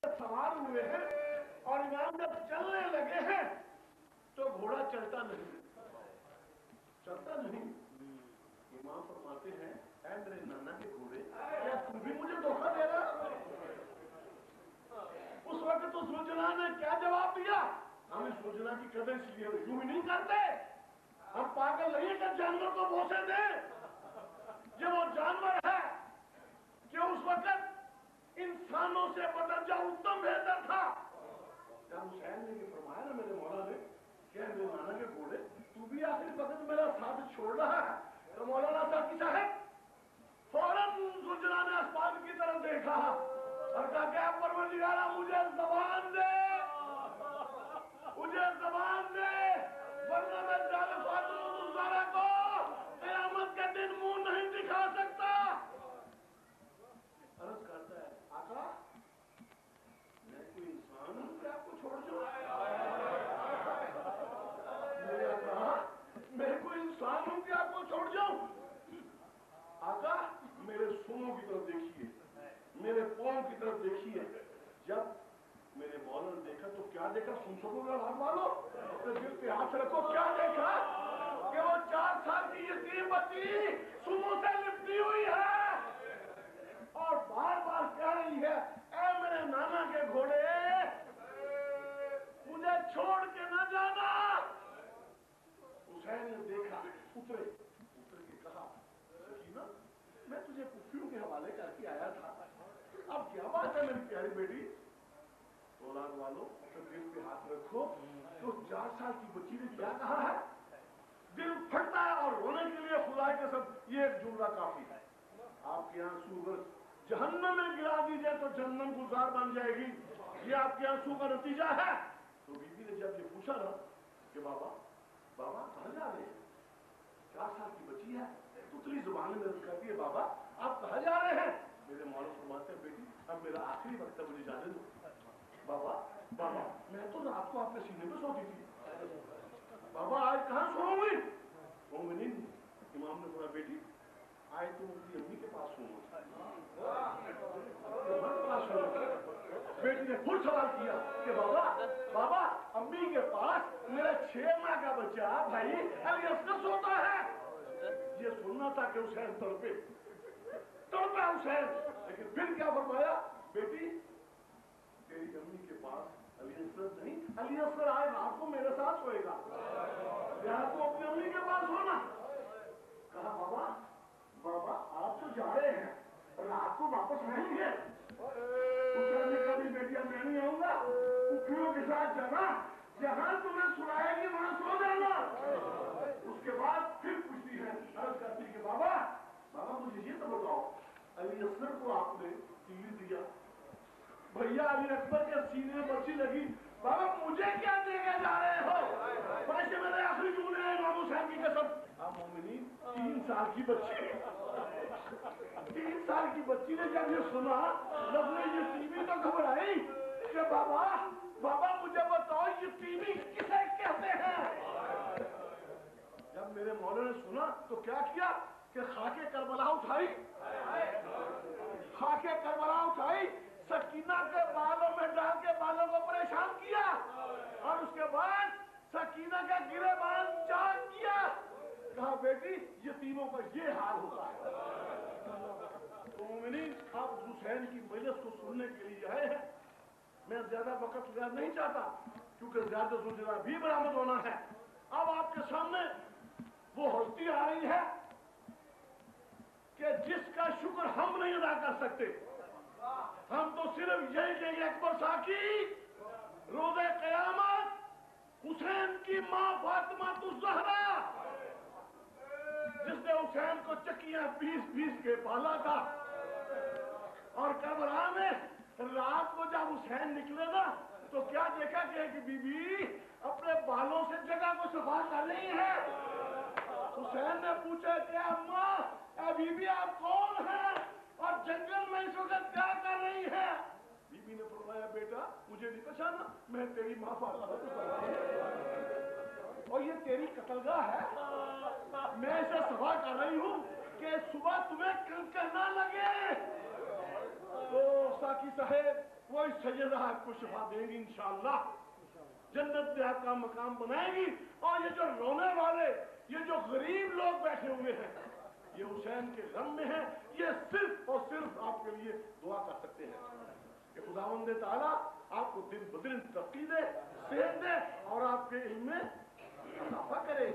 सवार हुए हैं और इमाम जब चलने लगे हैं तो घोड़ा चलता नहीं। इमाम फरमाते हैं, ऐ मेरे नाना के घोड़े, क्या तू भी मुझे धोखा दे रहा? उस वक्त तो सुलझना ने क्या जवाब दिया? हम इस सुलझना की कदर इसलिए यूं ही नहीं करते, हम पागल नहीं कि जानवर को भोसे दें। ये वो जानवर है कि उस वक्त इंसानों से बदरजा उत्तम बेहतर था। जब हुसैन ने ये फरमाया ना मेरे मौला ने, क्या मेरे नाना के घोड़े, तू भी आखिरी वक्त मेरा साथ छोड़ रहा है? तो मौलाना साकी साहब फौरन सुलझना ने आसमान की तरफ देखा और कहा, क्या परवरदिगारा मुझे जबान दे, मुझे जबान दे, वरना मैं जाले फातिमा को क़यामत के दिन मुंह नहीं दिखा सकता। अर्ज करता है, आका मैं कोई इंसान हूं कि आपको छोड़ दूं? मेरे आका मैं कोई इंसान हूं कि आपको छोड़ जाऊं? आका मेरे सूंहों की तरफ देखिए, मेरे पांव की तरफ देखिए। जब मेरे मौला ने देखा तो क्या देखा? सुन सकोगे हाथ वालों? तो दिल पे हाथ रखो, क्या देखा? कि वो 4 साल की यतीम बच्ची सूंहों से लिपटी हुई है और बार बार कह रही है, ऐ मेरे नाना के घोड़े, मुझे छोड़ के न जाना। हुसैन ने देखा, उतर के कहा, सकीना मैं तुझे कुफियों के हवाले करके आया था, अब क्या बात है मेरी प्यारी बेटी? औलाद वालों तो दिल पे हाथ रखो, तो 4 साल की बच्ची ने क्या कहा है? दिल फटता है और रोने के लिए खुदा के सब ये एक जुमला काफी है। आपके आंसू अगर जहन्नम में गिरा दीजिए तो जहन्नम गुजार बन जाएगी, ये आपके आंसू का नतीजा है। तो बीबी ने जब ये पूछा ना कि बाबा कहाँ जा रहे हैं? 4 साल की बच्ची है, तुतली जुबान में कहती है, बाबा आप कहाँ जा रहे हैं? मेरे मौला फरमाते हैं, बेटी अब मेरा आखिरी वक्त है, मुझे जाने दो। बाबा मैं तो रात को आपके सीने पे सोती थी, बाबा आज कहाँ सोऊंगी? इमाम ने बोला, बेटी आज तुम अपनी अम्मी के पास सोओ। बेटी ने फिर सवाल किया कि बाबा अम्मी के पास मेरा 6 माह का बच्चा भाई अली असगर सोता है। ये सुनना था कि हुसैन तड़पे हुसैन, लेकिन फिर क्या फरमाया, बेटी तेरी अम्मी के पास अली असगर नहीं, अली असगर आज रात को मेरे साथ सोएगा, रात को अपनी अम्मी के पास सोना। कहा, बाबा आप तो जा रहे हैं, रात को वापस आएंगे? उसने कहा, बेटिया मैं नहीं आऊंगा, कुफियों के साथ जाना, जहां तुम्हें सुनाएगी वहां सो जाना। उसके बाद फिर पूछती है, अर्ज करती कि बाबा मुझे ये तो बताओ, अली असगर को आपने तीली दिया, भैया अली अकबर के सीने में पर्ची लगी, बाबा मुझे क्या देके जा रहे हो? वैसे मेरे आखिरी जुमले हैं इमाम हुसैन की कसम। मोमिनी 3 साल की बच्ची 3 साल की बच्ची ने जब ये सुना, लफ्ज़ ये टीवी तो घबराई कि बाबा मुझे बताओ ये टीवी किसे कहते हैं? जब मेरे मौला ने सुना तो क्या किया कि खाके करबला उठाई, सकीना के बालों में डाल के बालों को परेशान किया और उसके बाद सकीना का गिरेबान चाक किया। कहा, बेटी यतीमों का ये हाल होता है। तो आप हुसैन की मजलिस को सुनने के लिए आए हैं। मैं ज्यादा वक्त लगाना नहीं चाहता क्योंकि ज्यादा सुलझना भी बरामद होना है। अब आपके सामने वो हस्ती आ रही है कि जिसका शुक्र हम नहीं अदा कर सकते। हम तो सिर्फ यही कहेंगे, अकबर साकी रोज़े क़यामत हुसैन की मां फातिमा ज़हरा, जिसने हुसैन को चक्कियां पीस के पाला था, और करबला में रात को जब हुसैन निकले ना तो क्या देखा कि बीबी अपने बालों से जगह को सफा कर रही है। हुसैन ने पूछा कि अम्मा बीबी आप कौन हैं और जंगल में इस वक्त क्या कर रही है? बीबी ने फरमाया, बेटा मुझे नहीं पहचाना, मैं तेरी माँ फातिमा और ये तेरी कत्लगाह है, मैं इसे सफा कर रही हूँ कि सुबह तुम्हें कंकर ना लगे। तो साकी साहेब وہی سیدہ آپ کو شفا دیں گی انشاءاللہ، جنت میں آپ کا مقام بنائے گی. اور یہ جو رونے والے، یہ جو غریب لوگ بیٹھے ہوئے ہیں، یہ حسین کے غم میں ہیں، یہ صرف اور صرف آپ کے لیے دعا کر سکتے ہیں کہ خداوند تعالیٰ آپ کو دن بدن ترقی دے، صحت دے اور آپ کے علم میں اضافہ کرے.